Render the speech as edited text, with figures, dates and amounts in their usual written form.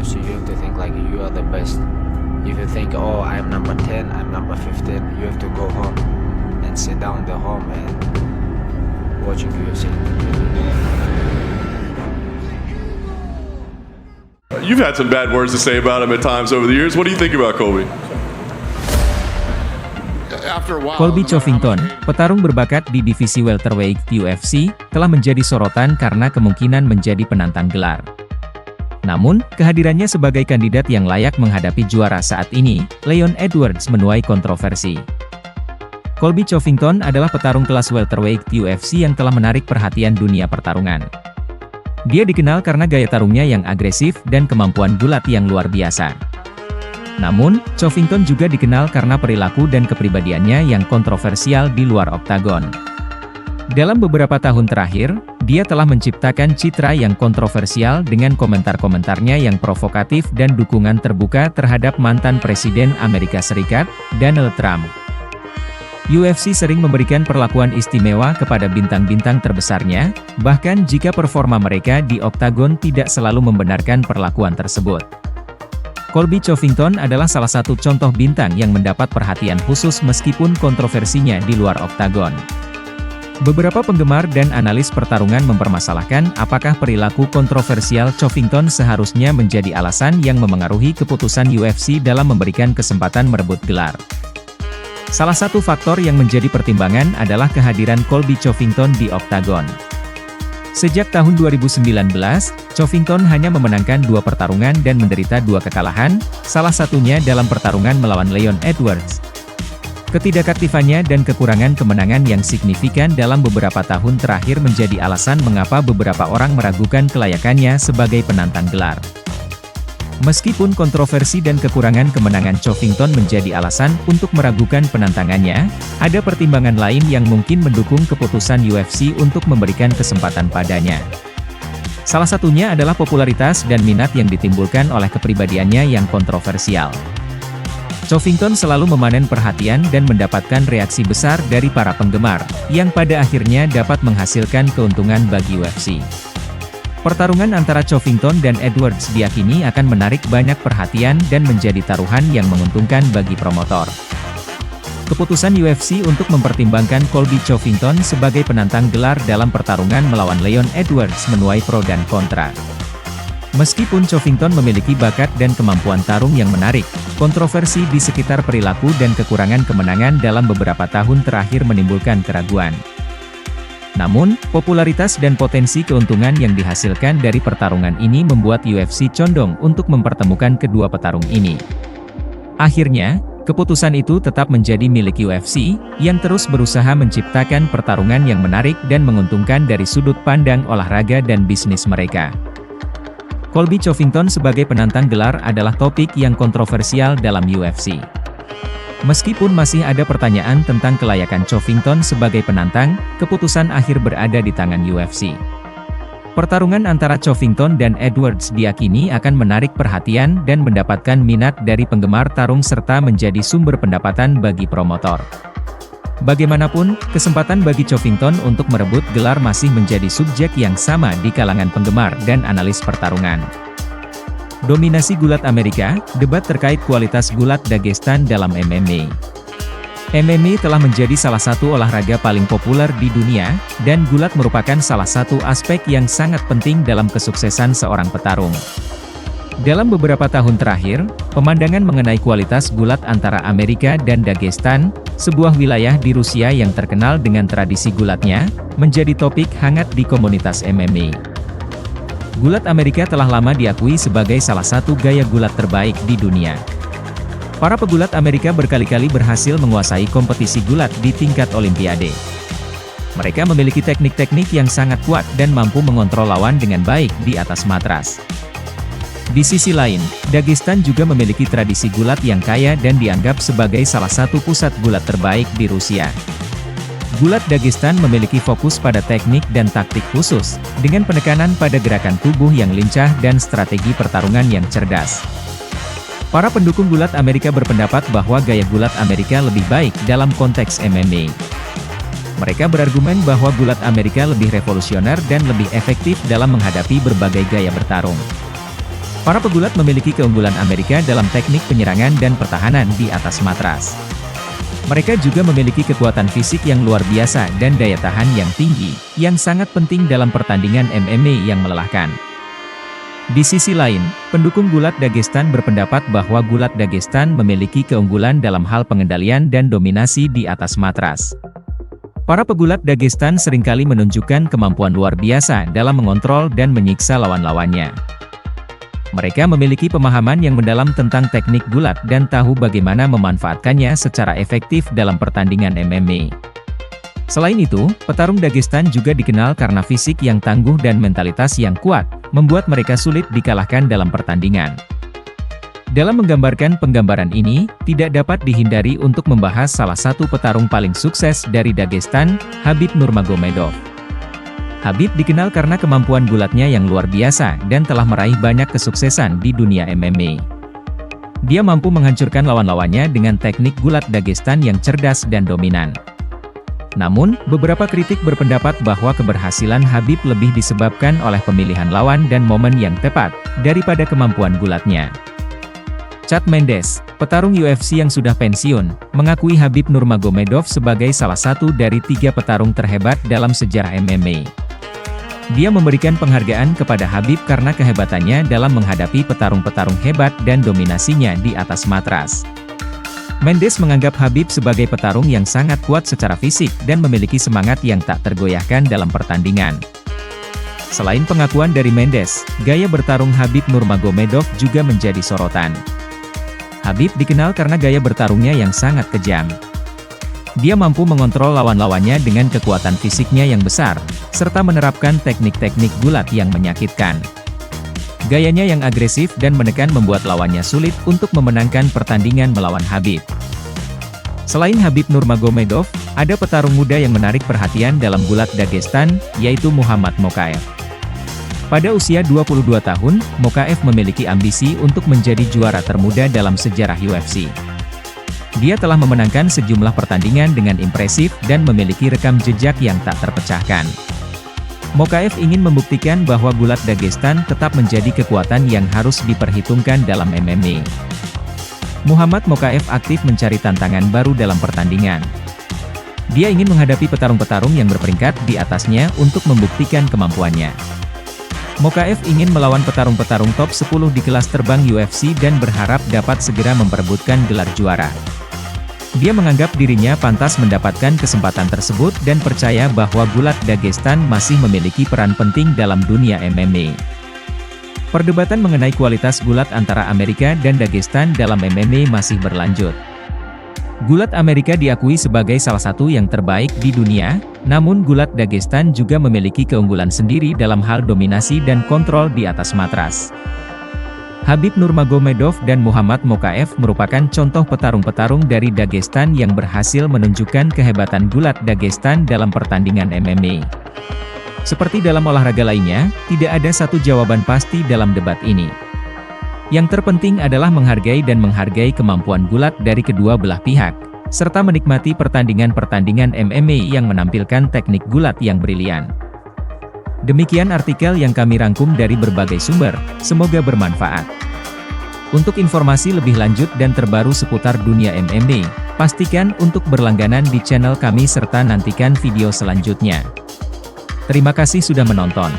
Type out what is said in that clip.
UFC, you have to think like you are the best. If you think, oh, I'm number 10, I'm number 15, you have to go home and sit down in the home and watching UFC. You've had some bad words to say about him at times over the years. What do you think about Colby? Colby Covington, petarung berbakat di divisi welterweight UFC, telah menjadi sorotan karena kemungkinan menjadi penantang gelar. Namun, kehadirannya sebagai kandidat yang layak menghadapi juara saat ini, Leon Edwards, menuai kontroversi. Colby Covington adalah petarung kelas welterweight UFC yang telah menarik perhatian dunia pertarungan. Dia dikenal karena gaya tarungnya yang agresif dan kemampuan gulat yang luar biasa. Namun, Covington juga dikenal karena perilaku dan kepribadiannya yang kontroversial di luar oktagon. Dalam beberapa tahun terakhir, dia telah menciptakan citra yang kontroversial dengan komentar-komentarnya yang provokatif dan dukungan terbuka terhadap mantan Presiden Amerika Serikat, Donald Trump. UFC sering memberikan perlakuan istimewa kepada bintang-bintang terbesarnya, bahkan jika performa mereka di oktagon tidak selalu membenarkan perlakuan tersebut. Colby Covington adalah salah satu contoh bintang yang mendapat perhatian khusus meskipun kontroversinya di luar oktagon. Beberapa penggemar dan analis pertarungan mempermasalahkan apakah perilaku kontroversial Covington seharusnya menjadi alasan yang memengaruhi keputusan UFC dalam memberikan kesempatan merebut gelar. Salah satu faktor yang menjadi pertimbangan adalah kehadiran Colby Covington di oktagon. Sejak tahun 2019, Covington hanya memenangkan 2 pertarungan dan menderita 2 kekalahan, salah satunya dalam pertarungan melawan Leon Edwards. Ketidakaktifannya dan kekurangan kemenangan yang signifikan dalam beberapa tahun terakhir menjadi alasan mengapa beberapa orang meragukan kelayakannya sebagai penantang gelar. Meskipun kontroversi dan kekurangan kemenangan Covington menjadi alasan untuk meragukan penantangannya, ada pertimbangan lain yang mungkin mendukung keputusan UFC untuk memberikan kesempatan padanya. Salah satunya adalah popularitas dan minat yang ditimbulkan oleh kepribadiannya yang kontroversial. Covington selalu memanen perhatian dan mendapatkan reaksi besar dari para penggemar, yang pada akhirnya dapat menghasilkan keuntungan bagi UFC. Pertarungan antara Covington dan Edwards diyakini akan menarik banyak perhatian dan menjadi taruhan yang menguntungkan bagi promotor. Keputusan UFC untuk mempertimbangkan Colby Covington sebagai penantang gelar dalam pertarungan melawan Leon Edwards menuai pro dan kontra. Meskipun Covington memiliki bakat dan kemampuan tarung yang menarik, kontroversi di sekitar perilaku dan kekurangan kemenangan dalam beberapa tahun terakhir menimbulkan keraguan. Namun, popularitas dan potensi keuntungan yang dihasilkan dari pertarungan ini membuat UFC condong untuk mempertemukan kedua petarung ini. Akhirnya, keputusan itu tetap menjadi milik UFC, yang terus berusaha menciptakan pertarungan yang menarik dan menguntungkan dari sudut pandang olahraga dan bisnis mereka. Colby Covington sebagai penantang gelar adalah topik yang kontroversial dalam UFC. Meskipun masih ada pertanyaan tentang kelayakan Covington sebagai penantang, keputusan akhir berada di tangan UFC. Pertarungan antara Covington dan Edwards diyakini akan menarik perhatian dan mendapatkan minat dari penggemar tarung serta menjadi sumber pendapatan bagi promotor. Bagaimanapun, kesempatan bagi Covington untuk merebut gelar masih menjadi subjek yang sama di kalangan penggemar dan analis pertarungan. Dominasi gulat Amerika, debat terkait kualitas gulat Dagestan dalam MMA. MMA telah menjadi salah satu olahraga paling populer di dunia, dan gulat merupakan salah satu aspek yang sangat penting dalam kesuksesan seorang petarung. Dalam beberapa tahun terakhir, pemandangan mengenai kualitas gulat antara Amerika dan Dagestan, sebuah wilayah di Rusia yang terkenal dengan tradisi gulatnya, menjadi topik hangat di komunitas MMA. Gulat Amerika telah lama diakui sebagai salah satu gaya gulat terbaik di dunia. Para pegulat Amerika berkali-kali berhasil menguasai kompetisi gulat di tingkat olimpiade. Mereka memiliki teknik-teknik yang sangat kuat dan mampu mengontrol lawan dengan baik di atas matras. Di sisi lain, Dagestan juga memiliki tradisi gulat yang kaya dan dianggap sebagai salah satu pusat gulat terbaik di Rusia. Gulat Dagestan memiliki fokus pada teknik dan taktik khusus, dengan penekanan pada gerakan tubuh yang lincah dan strategi pertarungan yang cerdas. Para pendukung gulat Amerika berpendapat bahwa gaya gulat Amerika lebih baik dalam konteks MMA. Mereka berargumen bahwa gulat Amerika lebih revolusioner dan lebih efektif dalam menghadapi berbagai gaya bertarung. Para pegulat memiliki keunggulan Amerika dalam teknik penyerangan dan pertahanan di atas matras. Mereka juga memiliki kekuatan fisik yang luar biasa dan daya tahan yang tinggi, yang sangat penting dalam pertandingan MMA yang melelahkan. Di sisi lain, pendukung Gulat Dagestan berpendapat bahwa Gulat Dagestan memiliki keunggulan dalam hal pengendalian dan dominasi di atas matras. Para pegulat Dagestan seringkali menunjukkan kemampuan luar biasa dalam mengontrol dan menyiksa lawan-lawannya. Mereka memiliki pemahaman yang mendalam tentang teknik gulat dan tahu bagaimana memanfaatkannya secara efektif dalam pertandingan MMA. Selain itu, petarung Dagestan juga dikenal karena fisik yang tangguh dan mentalitas yang kuat, membuat mereka sulit dikalahkan dalam pertandingan. Dalam menggambarkan penggambaran ini, tidak dapat dihindari untuk membahas salah satu petarung paling sukses dari Dagestan, Khabib Nurmagomedov. Khabib dikenal karena kemampuan gulatnya yang luar biasa dan telah meraih banyak kesuksesan di dunia MMA. Dia mampu menghancurkan lawan-lawannya dengan teknik gulat Dagestan yang cerdas dan dominan. Namun, beberapa kritik berpendapat bahwa keberhasilan Khabib lebih disebabkan oleh pemilihan lawan dan momen yang tepat, daripada kemampuan gulatnya. Chad Mendes, petarung UFC yang sudah pensiun, mengakui Khabib Nurmagomedov sebagai salah satu dari 3 petarung terhebat dalam sejarah MMA. Dia memberikan penghargaan kepada Khabib karena kehebatannya dalam menghadapi petarung-petarung hebat dan dominasinya di atas matras. Mendes menganggap Khabib sebagai petarung yang sangat kuat secara fisik dan memiliki semangat yang tak tergoyahkan dalam pertandingan. Selain pengakuan dari Mendes, gaya bertarung Khabib Nurmagomedov juga menjadi sorotan. Khabib dikenal karena gaya bertarungnya yang sangat kejam. Dia mampu mengontrol lawan-lawannya dengan kekuatan fisiknya yang besar, serta menerapkan teknik-teknik gulat yang menyakitkan. Gayanya yang agresif dan menekan membuat lawannya sulit untuk memenangkan pertandingan melawan Khabib. Selain Khabib Nurmagomedov, ada petarung muda yang menarik perhatian dalam Gulat Dagestan, yaitu Muhammad Mokaev. Pada usia 22 tahun, Mokaev memiliki ambisi untuk menjadi juara termuda dalam sejarah UFC. Dia telah memenangkan sejumlah pertandingan dengan impresif dan memiliki rekam jejak yang tak terpecahkan. Mokaev ingin membuktikan bahwa Gulat Dagestan tetap menjadi kekuatan yang harus diperhitungkan dalam MMA. Muhammad Mokaev aktif mencari tantangan baru dalam pertandingan. Dia ingin menghadapi petarung-petarung yang berperingkat di atasnya untuk membuktikan kemampuannya. Mokaev ingin melawan petarung-petarung top 10 di kelas terbang UFC dan berharap dapat segera memperebutkan gelar juara. Dia menganggap dirinya pantas mendapatkan kesempatan tersebut dan percaya bahwa Gulat Dagestan masih memiliki peran penting dalam dunia MMA. Perdebatan mengenai kualitas gulat antara Amerika dan Dagestan dalam MMA masih berlanjut. Gulat Amerika diakui sebagai salah satu yang terbaik di dunia, namun Gulat Dagestan juga memiliki keunggulan sendiri dalam hal dominasi dan kontrol di atas matras. Khabib Nurmagomedov dan Muhammad Mokaev merupakan contoh petarung-petarung dari Dagestan yang berhasil menunjukkan kehebatan Gulat Dagestan dalam pertandingan MMA. Seperti dalam olahraga lainnya, tidak ada satu jawaban pasti dalam debat ini. Yang terpenting adalah menghargai kemampuan gulat dari kedua belah pihak, serta menikmati pertandingan-pertandingan MMA yang menampilkan teknik gulat yang brilian. Demikian artikel yang kami rangkum dari berbagai sumber, semoga bermanfaat. Untuk informasi lebih lanjut dan terbaru seputar dunia MMA, pastikan untuk berlangganan di channel kami serta nantikan video selanjutnya. Terima kasih sudah menonton.